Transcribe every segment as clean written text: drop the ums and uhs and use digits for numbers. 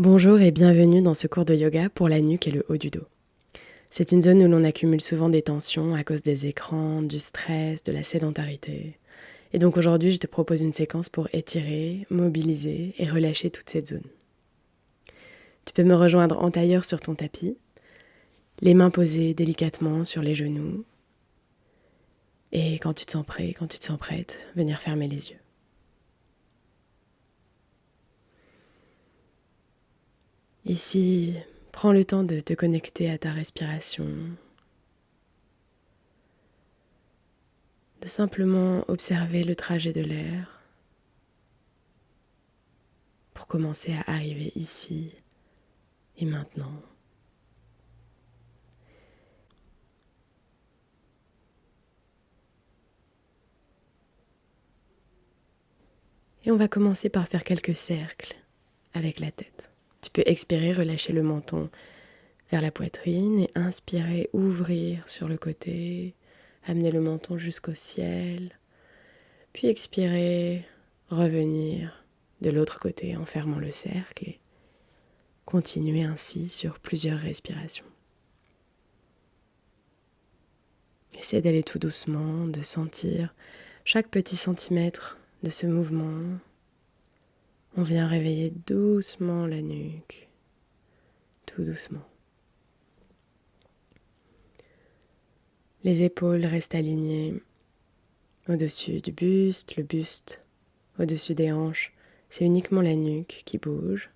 Bonjour et bienvenue dans ce cours de yoga pour la nuque et le haut du dos. C'est une zone où l'on accumule souvent des tensions à cause des écrans, du stress, de la sédentarité. Et donc aujourd'hui, je te propose une séquence pour étirer, mobiliser et relâcher toute cette zone. Tu peux me rejoindre en tailleur sur ton tapis, les mains posées délicatement sur les genoux. Et quand tu te sens prêt, quand tu te sens prête, venir fermer les yeux. Ici, prends le temps de te connecter à ta respiration, de simplement observer le trajet de l'air pour commencer à arriver ici et maintenant. Et on va commencer par faire quelques cercles avec la tête. Tu peux expirer, relâcher le menton vers la poitrine et inspirer, ouvrir sur le côté, amener le menton jusqu'au ciel, puis expirer, revenir de l'autre côté en fermant le cercle et continuer ainsi sur plusieurs respirations. Essaie d'aller tout doucement, de sentir chaque petit centimètre de ce mouvement. On vient réveiller doucement la nuque, tout doucement. Les épaules restent alignées au-dessus du buste, le buste au-dessus des hanches. C'est uniquement la nuque qui bouge,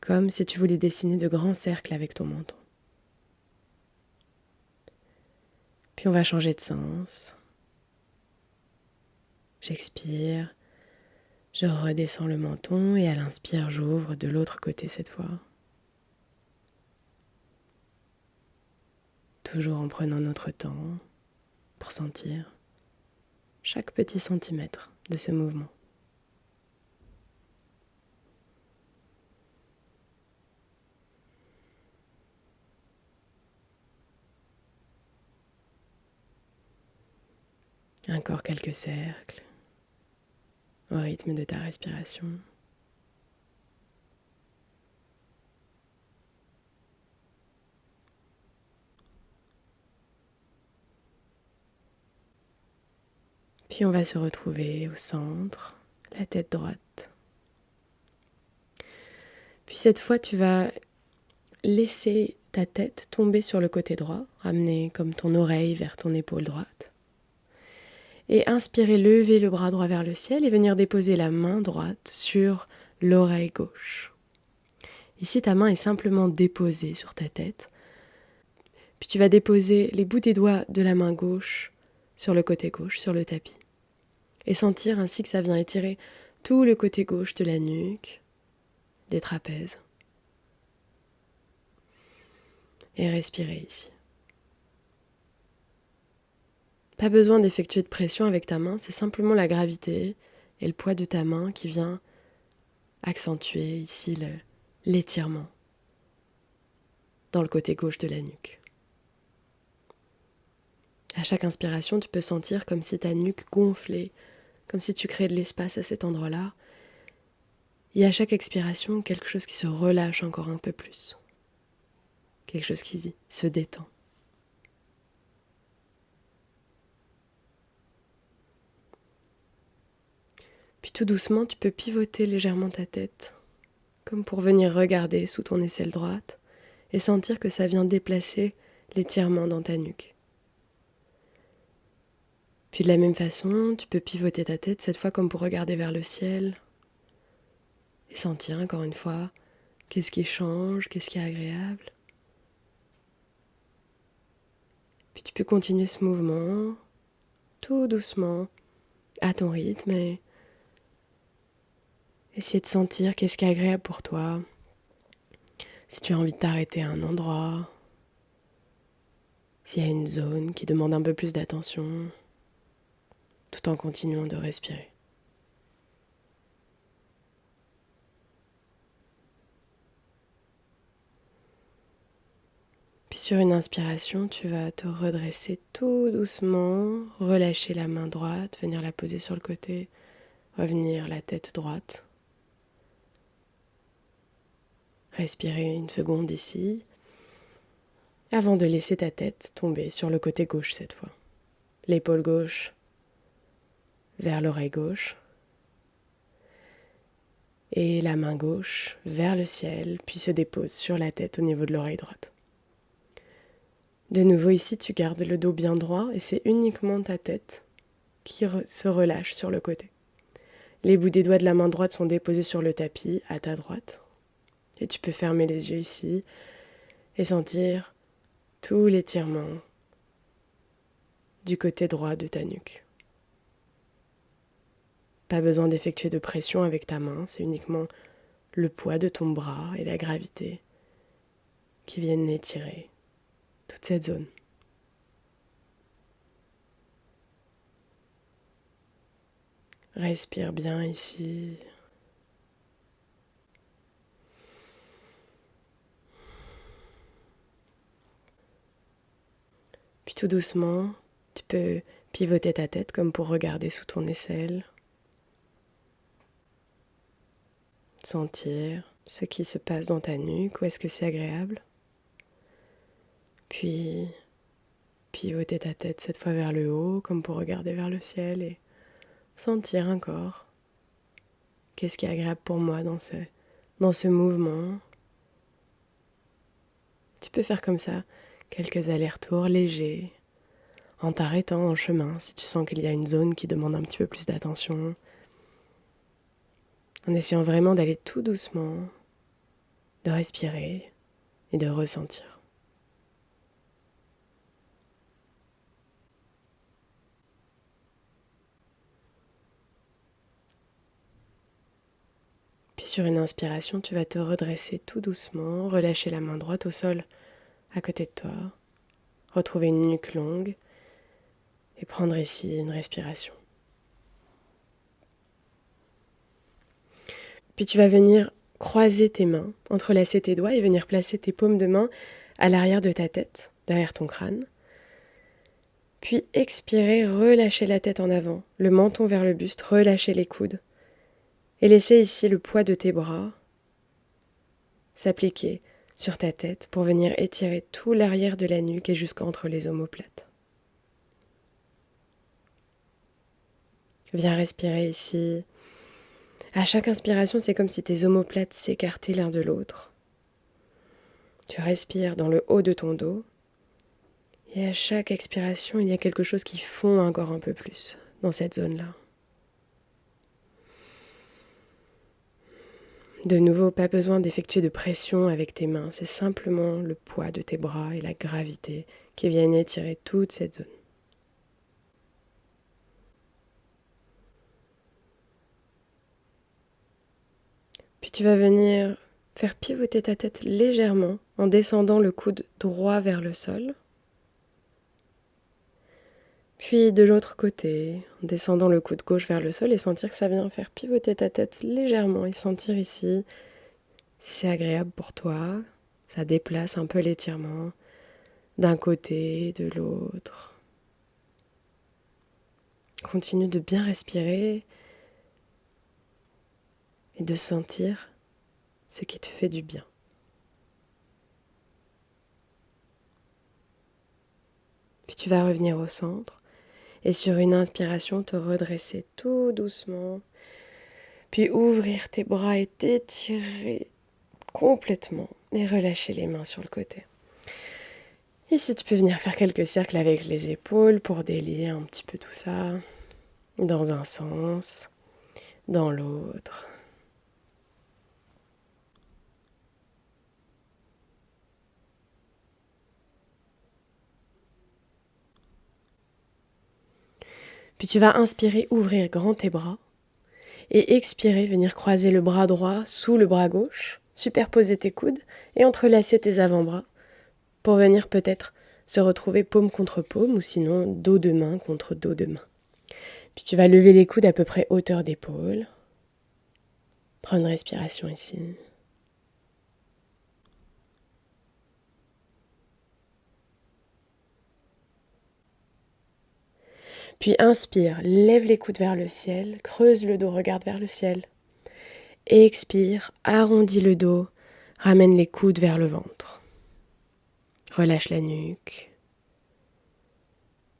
comme si tu voulais dessiner de grands cercles avec ton menton. Puis on va changer de sens. J'expire, je redescends le menton et à l'inspire, j'ouvre de l'autre côté cette fois. Toujours en prenant notre temps pour sentir chaque petit centimètre de ce mouvement. Encore quelques cercles au rythme de ta respiration. Puis on va se retrouver au centre, la tête droite. Puis cette fois, tu vas laisser ta tête tomber sur le côté droit, ramener comme ton oreille vers ton épaule droite. Et inspirer, lever le bras droit vers le ciel et venir déposer la main droite sur l'oreille gauche. Ici, ta main est simplement déposée sur ta tête. Puis tu vas déposer les bouts des doigts de la main gauche sur le côté gauche, sur le tapis. Et sentir ainsi que ça vient étirer tout le côté gauche de la nuque, des trapèzes. Et respirer ici. Pas besoin d'effectuer de pression avec ta main, c'est simplement la gravité et le poids de ta main qui vient accentuer ici l'étirement dans le côté gauche de la nuque. À chaque inspiration, tu peux sentir comme si ta nuque gonflait, comme si tu créais de l'espace à cet endroit-là. Et à chaque expiration, quelque chose qui se relâche encore un peu plus. Quelque chose qui se détend. Puis tout doucement, tu peux pivoter légèrement ta tête, comme pour venir regarder sous ton aisselle droite et sentir que ça vient déplacer l'étirement dans ta nuque. Puis de la même façon, tu peux pivoter ta tête, cette fois comme pour regarder vers le ciel et sentir encore une fois qu'est-ce qui change, qu'est-ce qui est agréable. Puis tu peux continuer ce mouvement tout doucement, à ton rythme et essayer de sentir qu'est-ce qui est agréable pour toi. Si tu as envie de t'arrêter à un endroit, s'il y a une zone qui demande un peu plus d'attention, tout en continuant de respirer. Puis sur une inspiration, tu vas te redresser tout doucement, relâcher la main droite, venir la poser sur le côté, revenir la tête droite. Respirez une seconde ici, avant de laisser ta tête tomber sur le côté gauche cette fois. L'épaule gauche vers l'oreille gauche et la main gauche vers le ciel, puis se dépose sur la tête au niveau de l'oreille droite. De nouveau ici, tu gardes le dos bien droit et c'est uniquement ta tête qui se relâche sur le côté. Les bouts des doigts de la main droite sont déposés sur le tapis à ta droite. Et tu peux fermer les yeux ici et sentir tout l'étirement du côté droit de ta nuque. Pas besoin d'effectuer de pression avec ta main, c'est uniquement le poids de ton bras et la gravité qui viennent étirer toute cette zone. Respire bien ici. Puis tout doucement, tu peux pivoter ta tête comme pour regarder sous ton aisselle. Sentir ce qui se passe dans ta nuque, où est-ce que c'est agréable. Puis pivoter ta tête cette fois vers le haut, comme pour regarder vers le ciel et sentir encore qu'est-ce qui est agréable pour moi dans ce mouvement. Tu peux faire comme ça quelques allers-retours légers, en t'arrêtant en chemin si tu sens qu'il y a une zone qui demande un petit peu plus d'attention, en essayant vraiment d'aller tout doucement, de respirer et de ressentir. Puis sur une inspiration, tu vas te redresser tout doucement, relâcher la main droite au sol à côté de toi, retrouver une nuque longue et prendre ici une respiration. Puis tu vas venir croiser tes mains, entrelacer tes doigts et venir placer tes paumes de main à l'arrière de ta tête, derrière ton crâne. Puis expirer, relâcher la tête en avant, le menton vers le buste, relâcher les coudes. Et laisser ici le poids de tes bras s'appliquer sur ta tête pour venir étirer tout l'arrière de la nuque et jusqu'entre les omoplates. Viens respirer ici. À chaque inspiration, c'est comme si tes omoplates s'écartaient l'un de l'autre. Tu respires dans le haut de ton dos. Et à chaque expiration, il y a quelque chose qui fond encore un peu plus dans cette zone-là. De nouveau, pas besoin d'effectuer de pression avec tes mains, c'est simplement le poids de tes bras et la gravité qui viennent étirer toute cette zone. Puis tu vas venir faire pivoter ta tête légèrement en descendant le coude droit vers le sol. Puis de l'autre côté, en descendant le coude gauche vers le sol et sentir que ça vient faire pivoter ta tête légèrement et sentir ici si c'est agréable pour toi. Ça déplace un peu l'étirement d'un côté, de l'autre. Continue de bien respirer et de sentir ce qui te fait du bien. Puis tu vas revenir au centre et sur une inspiration te redresser tout doucement. Puis ouvrir tes bras et t'étirer complètement et relâcher les mains sur le côté. Ici, tu peux venir faire quelques cercles avec les épaules pour délier un petit peu tout ça, dans un sens, dans l'autre. Puis tu vas inspirer, ouvrir grand tes bras et expirer, venir croiser le bras droit sous le bras gauche, superposer tes coudes et entrelacer tes avant-bras pour venir peut-être se retrouver paume contre paume ou sinon dos de main contre dos de main. Puis tu vas lever les coudes à peu près hauteur d'épaule. Prends une respiration ici. Puis inspire, lève les coudes vers le ciel, creuse le dos, regarde vers le ciel. Expire, arrondis le dos, Ramène les coudes vers le ventre. Relâche la nuque.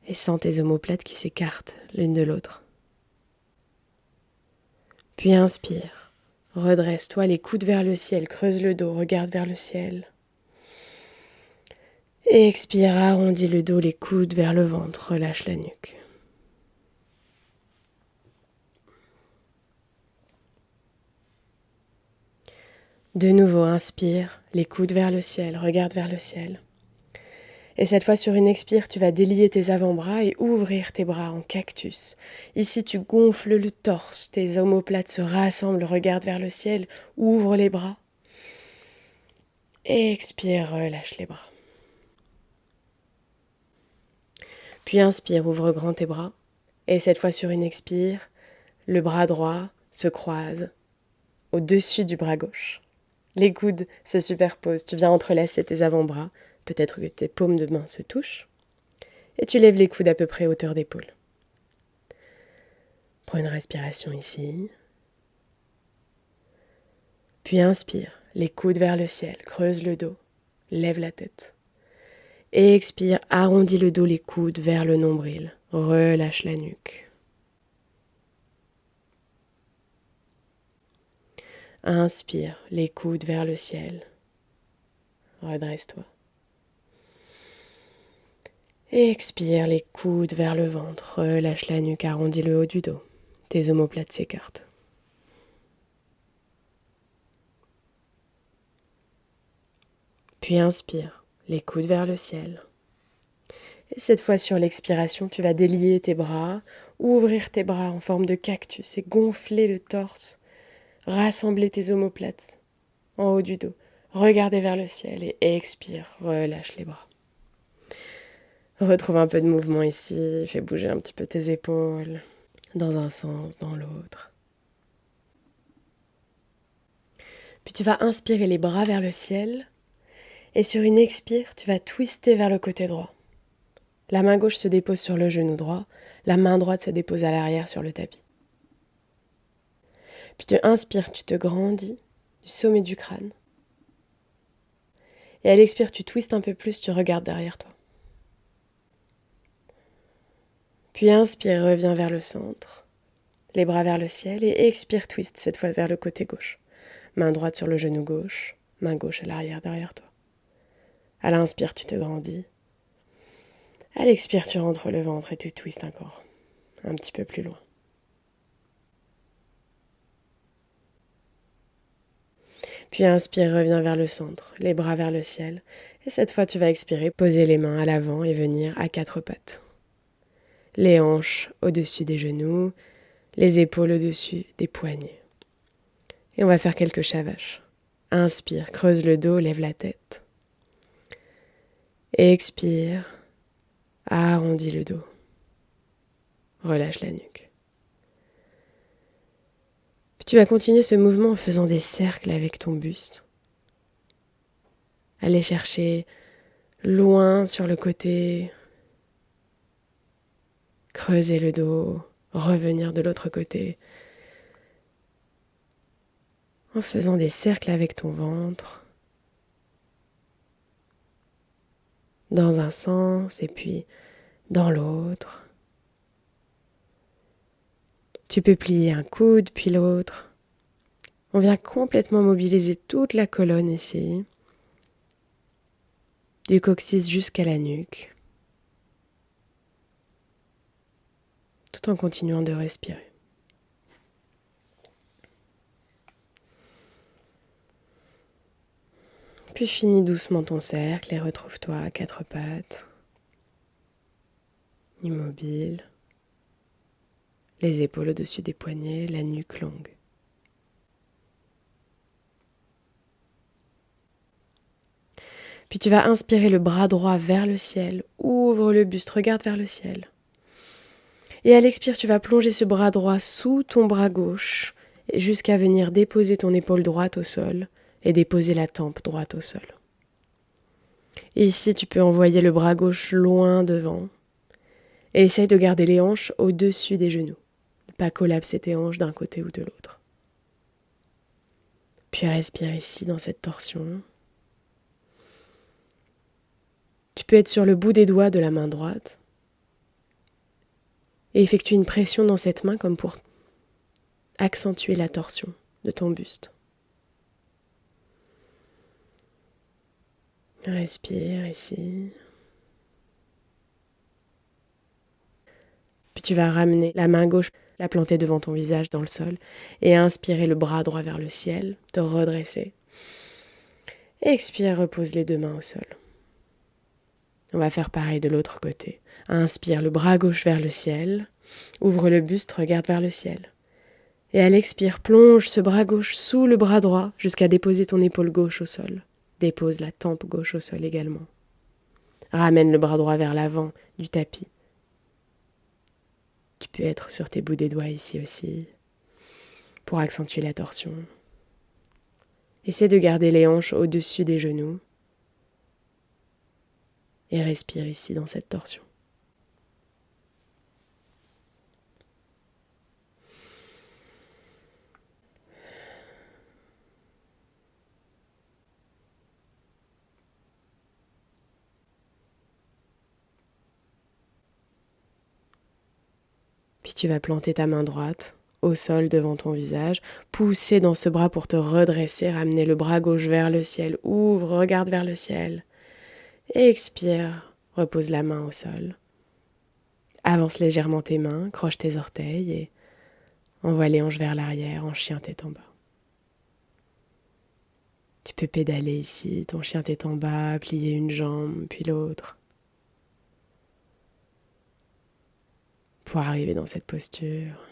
Et sens tes omoplates qui s'écartent l'une de l'autre. Puis inspire. Redresse-toi, les coudes vers le ciel. Creuse le dos, regarde vers le ciel. Et expire, arrondis le dos, les coudes vers le ventre. Relâche la nuque. De nouveau, inspire, les coudes vers le ciel, regarde vers le ciel. Et cette fois, sur une expire, tu vas délier tes avant-bras et ouvrir tes bras en cactus. Ici, tu gonfles le torse, tes omoplates se rassemblent, regarde vers le ciel, ouvre les bras. Et expire, relâche les bras. Puis inspire, ouvre grand tes bras. Et cette fois, sur une expire, le bras droit se croise au-dessus du bras gauche. Les coudes se superposent, tu viens entrelacer tes avant-bras, peut-être que tes paumes de main se touchent, et tu lèves les coudes à peu près hauteur d'épaule. Prends une respiration ici, puis inspire, les coudes vers le ciel, creuse le dos, lève la tête. Et expire, arrondis le dos, les coudes vers le nombril, relâche la nuque. Inspire, les coudes vers le ciel. Redresse-toi. Et expire, les coudes vers le ventre. Relâche la nuque, arrondis le haut du dos. Tes omoplates s'écartent. Puis inspire, les coudes vers le ciel. Et cette fois, sur l'expiration, tu vas délier tes bras, ouvrir tes bras en forme de cactus et gonfler le torse. Rassembler tes omoplates en haut du dos. Regardez vers le ciel et expire, relâche les bras. Retrouve un peu de mouvement ici, fais bouger un petit peu tes épaules, dans un sens, dans l'autre. Puis tu vas inspirer les bras vers le ciel et sur une expire, tu vas twister vers le côté droit. La main gauche se dépose sur le genou droit, la main droite se dépose à l'arrière sur le tapis. Puis tu inspires, tu te grandis du sommet du crâne. Et à l'expire, tu twistes un peu plus, tu regardes derrière toi. Puis inspire, reviens vers le centre, les bras vers le ciel et expire, twist, cette fois vers le côté gauche. Main droite sur le genou gauche, main gauche à l'arrière derrière toi. À l'inspire, tu te grandis. À l'expire, tu rentres le ventre et tu twistes encore, un petit peu plus loin. Puis inspire, reviens vers le centre, les bras vers le ciel. Et cette fois, tu vas expirer, poser les mains à l'avant et venir à quatre pattes. Les hanches au-dessus des genoux, les épaules au-dessus des poignets. Et on va faire quelques chavaches. Inspire, creuse le dos, lève la tête. Expire, arrondis le dos. Relâche la nuque. Puis tu vas continuer ce mouvement en faisant des cercles avec ton buste. Aller chercher loin sur le côté, creuser le dos, revenir de l'autre côté, en faisant des cercles avec ton ventre, dans un sens et puis dans l'autre. Tu peux plier un coude puis l'autre. On vient complètement mobiliser toute la colonne ici, du coccyx jusqu'à la nuque, tout en continuant de respirer. Puis finis doucement ton cercle et retrouve-toi à quatre pattes, immobile, les épaules au-dessus des poignets, la nuque longue. Puis tu vas inspirer le bras droit vers le ciel, ouvre le buste, regarde vers le ciel. Et à l'expire, tu vas plonger ce bras droit sous ton bras gauche jusqu'à venir déposer ton épaule droite au sol et déposer la tempe droite au sol. Et ici, tu peux envoyer le bras gauche loin devant et essaye de garder les hanches au-dessus des genoux. Ne pas collapser tes hanches d'un côté ou de l'autre. Puis respire ici dans cette torsion. Tu peux être sur le bout des doigts de la main droite et effectuer une pression dans cette main comme pour accentuer la torsion de ton buste. Respire ici. Puis tu vas ramener la main gauche, la planter devant ton visage dans le sol et inspirer le bras droit vers le ciel, te redresser. Expire, repose les deux mains au sol. On va faire pareil de l'autre côté. Inspire le bras gauche vers le ciel, ouvre le buste, regarde vers le ciel. Et à l'expire, plonge ce bras gauche sous le bras droit jusqu'à déposer ton épaule gauche au sol. Dépose la tempe gauche au sol également. Ramène le bras droit vers l'avant du tapis. Tu peux être sur tes bouts des doigts ici aussi pour accentuer la torsion. Essaie de garder les hanches au-dessus des genoux et respire ici dans cette torsion. Puis tu vas planter ta main droite au sol devant ton visage, pousser dans ce bras pour te redresser, ramener le bras gauche vers le ciel, ouvre, regarde vers le ciel, expire, repose la main au sol. Avance légèrement tes mains, croche tes orteils et envoie les hanches vers l'arrière en chien tête en bas. Tu peux pédaler ici, ton chien tête en bas, plier une jambe puis l'autre. Pour arriver dans cette posture.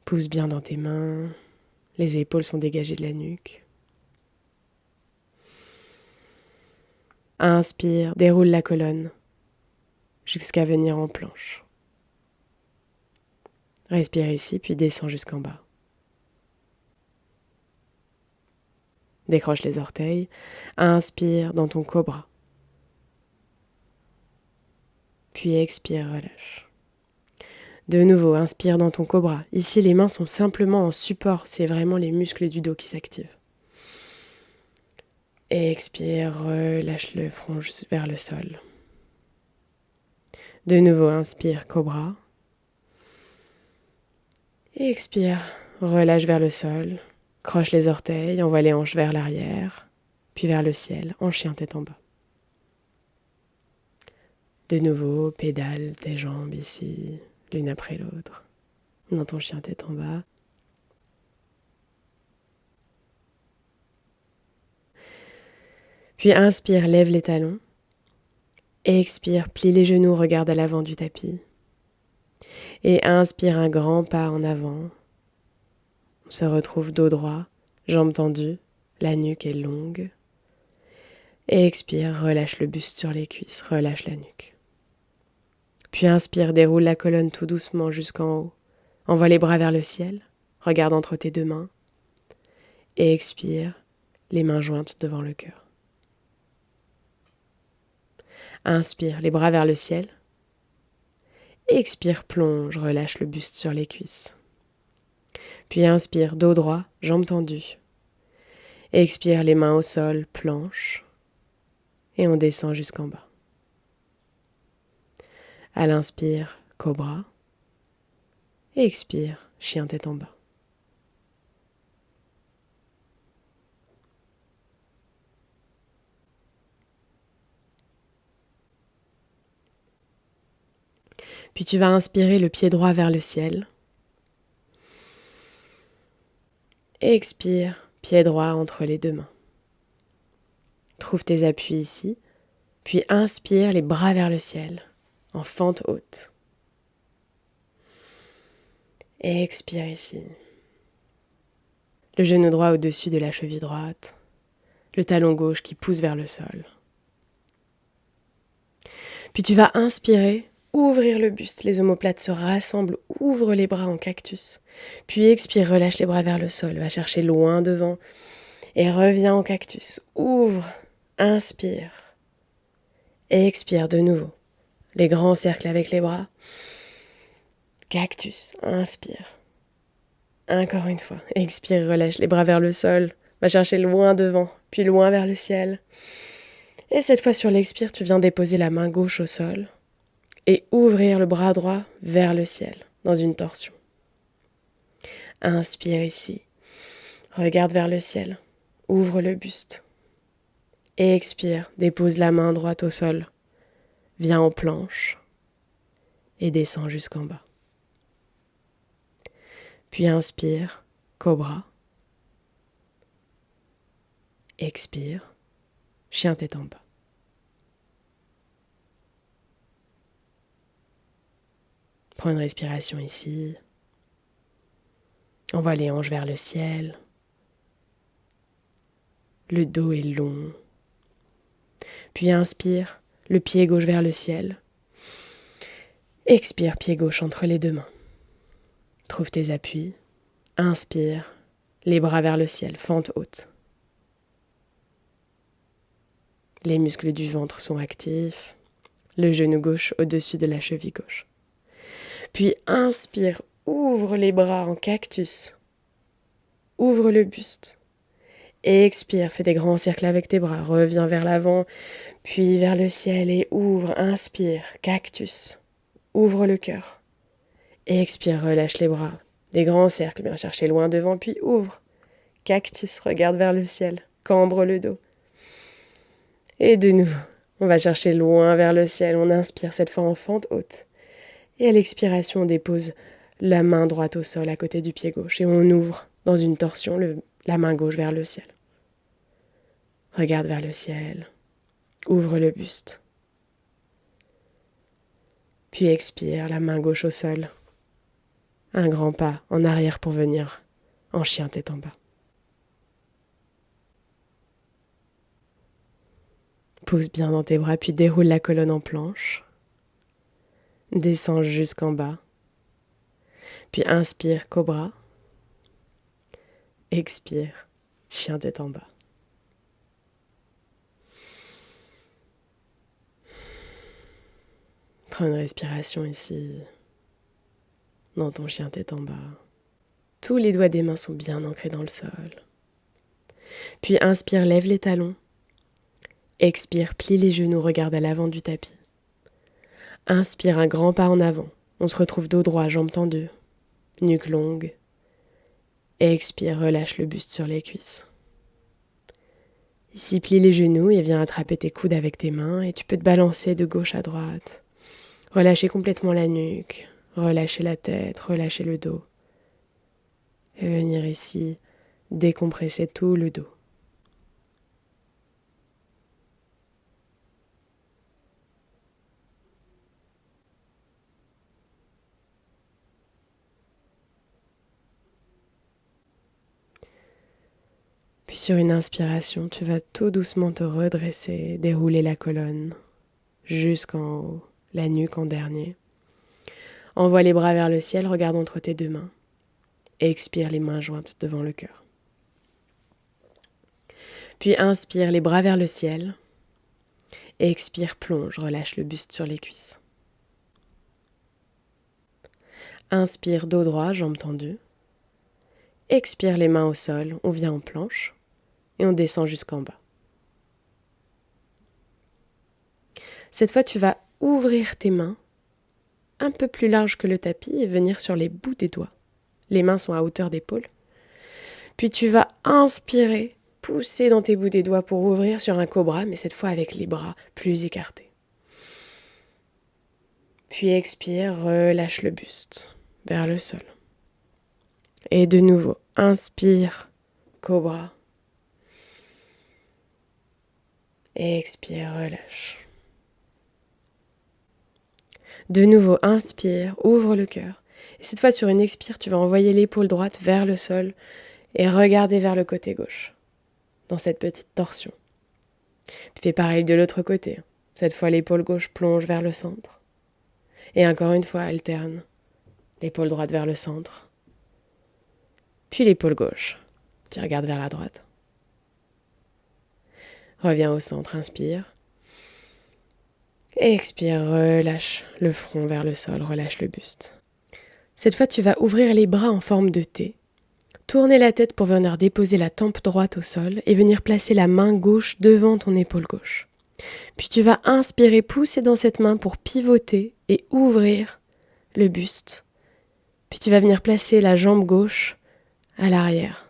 Pousse bien dans tes mains, les épaules sont dégagées de la nuque. Inspire, déroule la colonne jusqu'à venir en planche. Respire ici, puis descends jusqu'en bas. Décroche les orteils, inspire dans ton cobra. Puis expire, relâche. De nouveau, inspire dans ton cobra. Ici, les mains sont simplement en support, c'est vraiment les muscles du dos qui s'activent. Expire, relâche le front vers le sol. De nouveau, inspire, cobra. Expire, relâche vers le sol. Croche les orteils, envoie les hanches vers l'arrière, puis vers le ciel, en chien tête en bas. De nouveau, pédale tes jambes ici, l'une après l'autre, dans ton chien tête en bas. Puis inspire, lève les talons. Expire, plie les genoux, regarde à l'avant du tapis. Et inspire un grand pas en avant. On se retrouve dos droit, jambes tendues, la nuque est longue. Et expire, relâche le buste sur les cuisses, relâche la nuque. Puis inspire, déroule la colonne tout doucement jusqu'en haut. Envoie les bras vers le ciel, regarde entre tes deux mains. Et expire, les mains jointes devant le cœur. Inspire, les bras vers le ciel. Expire, plonge, relâche le buste sur les cuisses. Puis inspire, dos droit, jambes tendues. Expire, les mains au sol, planche. Et on descend jusqu'en bas. À l'inspire, cobra. Et expire, chien tête en bas. Puis tu vas inspirer le pied droit vers le ciel. Expire, pied droit entre les deux mains. Trouve tes appuis ici, puis inspire les bras vers le ciel, en fente haute. Expire ici. Le genou droit au-dessus de la cheville droite, le talon gauche qui pousse vers le sol. Puis tu vas inspirer, ouvrir le buste, les omoplates se rassemblent, ouvre les bras en cactus. Puis expire, relâche les bras vers le sol, va chercher loin devant et reviens en cactus. Ouvre, inspire, et expire de nouveau. Les grands cercles avec les bras. Cactus, inspire. Encore une fois. Expire, relâche les bras vers le sol. Va chercher loin devant, puis loin vers le ciel. Et cette fois sur l'expire, tu viens déposer la main gauche au sol et ouvrir le bras droit vers le ciel, dans une torsion. Inspire ici. Regarde vers le ciel. Ouvre le buste. Et expire, dépose la main droite au sol. Viens en planche et descends jusqu'en bas. Puis inspire, cobra. Expire, chien tête en bas. Prends une respiration ici. Envoie les hanches vers le ciel. Le dos est long. Puis inspire, le pied gauche vers le ciel. Expire, pied gauche entre les deux mains. Trouve tes appuis. Inspire, les bras vers le ciel, fente haute. Les muscles du ventre sont actifs. Le genou gauche au-dessus de la cheville gauche. Puis inspire, ouvre les bras en cactus. Ouvre le buste. Et expire, fais des grands cercles avec tes bras. Reviens vers l'avant, puis vers le ciel et ouvre. Inspire, cactus. Ouvre le cœur. Et expire, relâche les bras. Des grands cercles, viens chercher loin devant, puis ouvre. Cactus, regarde vers le ciel. Cambre le dos. Et de nouveau, on va chercher loin vers le ciel. On inspire cette fois en fente haute. Et à l'expiration, on dépose la main droite au sol à côté du pied gauche. Et on ouvre dans une torsion la main gauche vers le ciel. Regarde vers le ciel. Ouvre le buste. Puis expire, la main gauche au sol. Un grand pas en arrière pour venir en chien tête en bas. Pousse bien dans tes bras, puis déroule la colonne en planche. Descends jusqu'en bas. Puis inspire, cobra. Expire, chien tête en bas. Prends une respiration ici, dans ton chien tête en bas. Tous les doigts des mains sont bien ancrés dans le sol. Puis inspire, lève les talons. Expire, plie les genoux, regarde à l'avant du tapis. Inspire, un grand pas en avant. On se retrouve dos droit, jambes tendues, nuque longue. Expire, relâche le buste sur les cuisses. Ici, plie les genoux et viens attraper tes coudes avec tes mains et tu peux te balancer de gauche à droite. Relâchez complètement la nuque, relâchez la tête, relâchez le dos. Et venir ici, décompresser tout le dos. Puis sur une inspiration, tu vas tout doucement te redresser, dérouler la colonne jusqu'en haut, la nuque en dernier. Envoie les bras vers le ciel, regarde entre tes deux mains. Expire les mains jointes devant le cœur. Puis inspire les bras vers le ciel. Expire, plonge, relâche le buste sur les cuisses. Inspire, dos droit, jambes tendues. Expire les mains au sol, on vient en planche et on descend jusqu'en bas. Cette fois, tu vas ouvrir tes mains un peu plus large que le tapis et venir sur les bouts des doigts. Les mains sont à hauteur d'épaule. Puis tu vas inspirer, pousser dans tes bouts des doigts pour ouvrir sur un cobra, mais cette fois avec les bras plus écartés. Puis expire, relâche le buste vers le sol. Et de nouveau, inspire, cobra. Et expire, relâche. De nouveau, inspire, ouvre le cœur. Et cette fois, sur une expire, tu vas envoyer l'épaule droite vers le sol et regarder vers le côté gauche, dans cette petite torsion. Puis fais pareil de l'autre côté. Cette fois, l'épaule gauche plonge vers le centre. Et encore une fois, alterne. L'épaule droite vers le centre. Puis l'épaule gauche. Tu regardes vers la droite. Reviens au centre, inspire. Et expire, relâche le front vers le sol, relâche le buste. Cette fois, tu vas ouvrir les bras en forme de T tourner la tête pour venir déposer la tempe droite au sol et venir placer la main gauche devant ton épaule gauche. Puis tu vas inspirer, pousser dans cette main pour pivoter et ouvrir le buste. Puis tu vas venir placer la jambe gauche à l'arrière.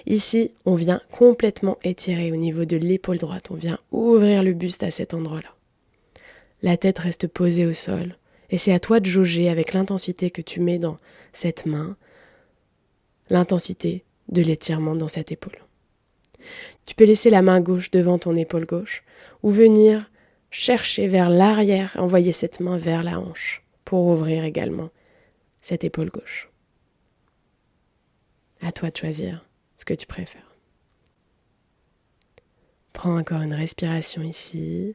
Ici, on vient complètement étirer au niveau de l'épaule droite. On vient ouvrir le buste à cet endroit-là. La tête reste posée au sol. Et c'est à toi de jauger avec l'intensité que tu mets dans cette main, l'intensité de l'étirement dans cette épaule. Tu peux laisser la main gauche devant ton épaule gauche ou venir chercher vers l'arrière, envoyer cette main vers la hanche pour ouvrir également cette épaule gauche. À toi de choisir ce que tu préfères. Prends encore une respiration ici.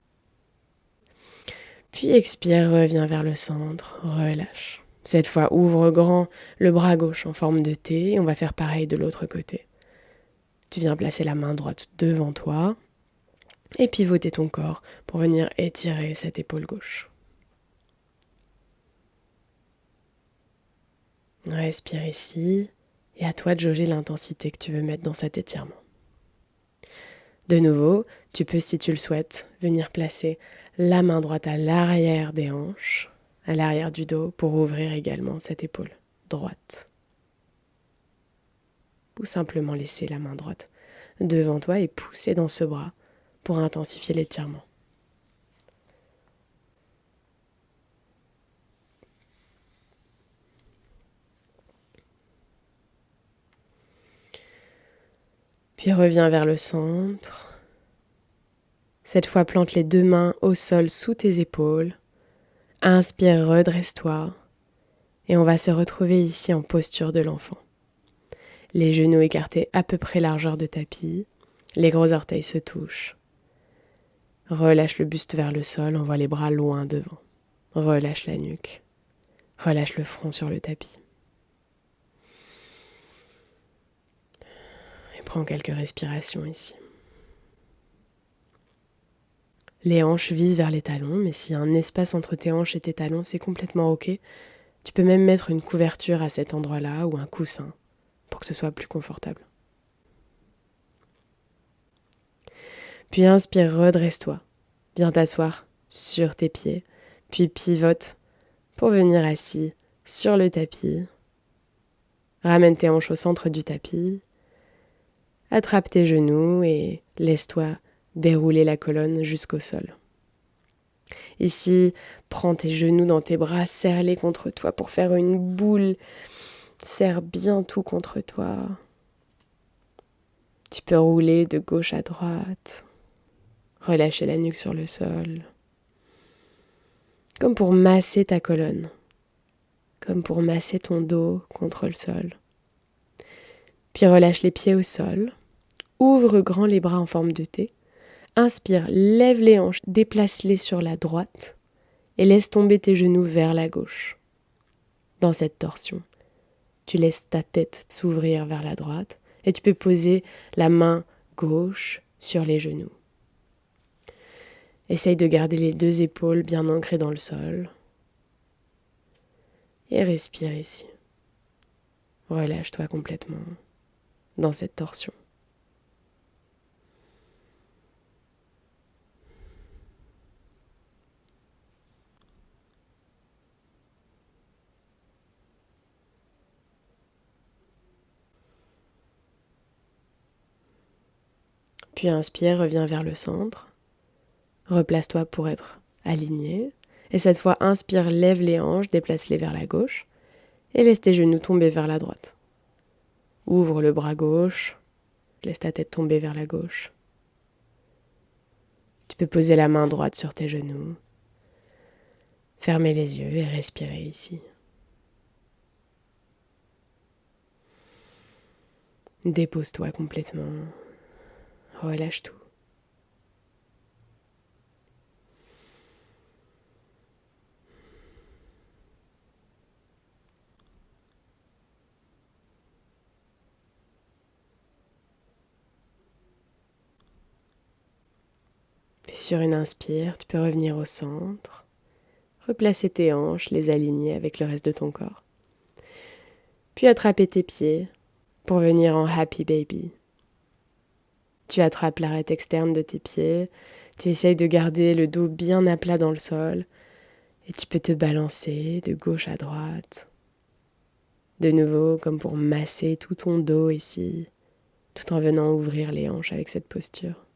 Puis expire, reviens vers le centre, relâche. Cette fois, ouvre grand le bras gauche en forme de T et on va faire pareil de l'autre côté. Tu viens placer la main droite devant toi et pivoter ton corps pour venir étirer cette épaule gauche. Respire ici et à toi de jauger l'intensité que tu veux mettre dans cet étirement. De nouveau, tu peux, si tu le souhaites, venir placer la main droite à l'arrière des hanches, à l'arrière du dos, pour ouvrir également cette épaule droite. Ou simplement laisser la main droite devant toi et pousser dans ce bras pour intensifier l'étirement. Puis reviens vers le centre. Cette fois, plante les deux mains au sol sous tes épaules. Inspire, redresse-toi. Et on va se retrouver ici en posture de l'enfant. Les genoux écartés à peu près largeur de tapis. Les gros orteils se touchent. Relâche le buste vers le sol, envoie les bras loin devant. Relâche la nuque. Relâche le front sur le tapis. Et prends quelques respirations ici. Les hanches visent vers les talons, mais s'il y a un espace entre tes hanches et tes talons, c'est complètement ok. Tu peux même mettre une couverture à cet endroit-là ou un coussin pour que ce soit plus confortable. Puis inspire, redresse-toi. Viens t'asseoir sur tes pieds, puis pivote pour venir assis sur le tapis. Ramène tes hanches au centre du tapis. Attrape tes genoux et laisse-toi dérouler la colonne jusqu'au sol. Ici, prends tes genoux dans tes bras, serre-les contre toi pour faire une boule. Serre bien tout contre toi. Tu peux rouler de gauche à droite. Relâcher la nuque sur le sol. Comme pour masser ta colonne. Comme pour masser ton dos contre le sol. Puis relâche les pieds au sol. Ouvre grand les bras en forme de T. Inspire, lève les hanches, déplace-les sur la droite et laisse tomber tes genoux vers la gauche. Dans cette torsion, tu laisses ta tête s'ouvrir vers la droite et tu peux poser la main gauche sur les genoux. Essaye de garder les deux épaules bien ancrées dans le sol et respire ici. Relâche-toi complètement dans cette torsion. Puis inspire, reviens vers le centre. Replace-toi pour être aligné. Et cette fois, inspire, lève les hanches, déplace-les vers la gauche. Et laisse tes genoux tomber vers la droite. Ouvre le bras gauche. Laisse ta tête tomber vers la gauche. Tu peux poser la main droite sur tes genoux. Fermer les yeux et respirer ici. Dépose-toi complètement. Relâche tout. Puis sur une inspire, tu peux revenir au centre, replacer tes hanches, les aligner avec le reste de ton corps. Puis attraper tes pieds, pour venir en happy baby. Tu attrapes l'arête externe de tes pieds, tu essayes de garder le dos bien à plat dans le sol et tu peux te balancer de gauche à droite. De nouveau, comme pour masser tout ton dos ici, tout en venant ouvrir les hanches avec cette posture.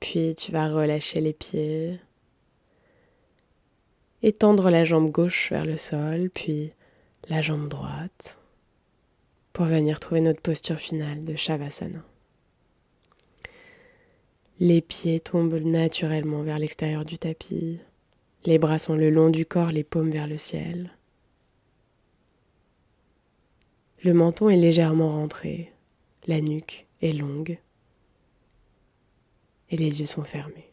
Puis tu vas relâcher les pieds, étendre la jambe gauche vers le sol, puis la jambe droite, pour venir trouver notre posture finale de Shavasana. Les pieds tombent naturellement vers l'extérieur du tapis, les bras sont le long du corps, les paumes vers le ciel. Le menton est légèrement rentré, la nuque est longue et les yeux sont fermés.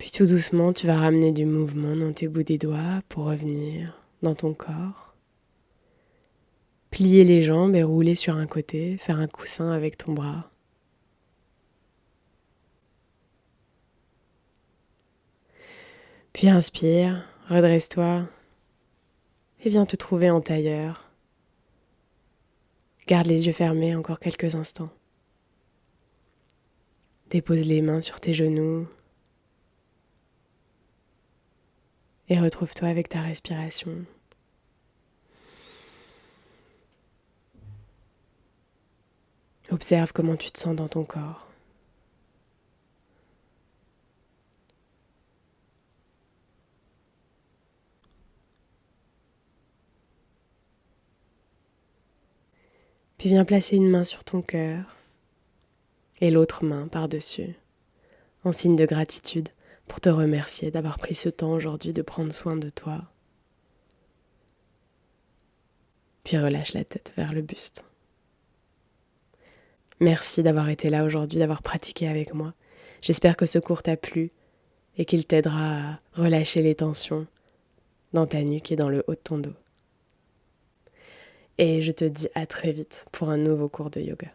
Puis tout doucement, tu vas ramener du mouvement dans tes bouts des doigts pour revenir dans ton corps. Plier les jambes et rouler sur un côté, faire un coussin avec ton bras. Puis inspire, redresse-toi et viens te trouver en tailleur. Garde les yeux fermés encore quelques instants. Dépose les mains sur tes genoux et retrouve-toi avec ta respiration. Observe comment tu te sens dans ton corps. Puis viens placer une main sur ton cœur et l'autre main par-dessus, en signe de gratitude pour te remercier d'avoir pris ce temps aujourd'hui de prendre soin de toi. Puis relâche la tête vers le buste. Merci d'avoir été là aujourd'hui, d'avoir pratiqué avec moi. J'espère que ce cours t'a plu et qu'il t'aidera à relâcher les tensions dans ta nuque et dans le haut de ton dos. Et je te dis à très vite pour un nouveau cours de yoga.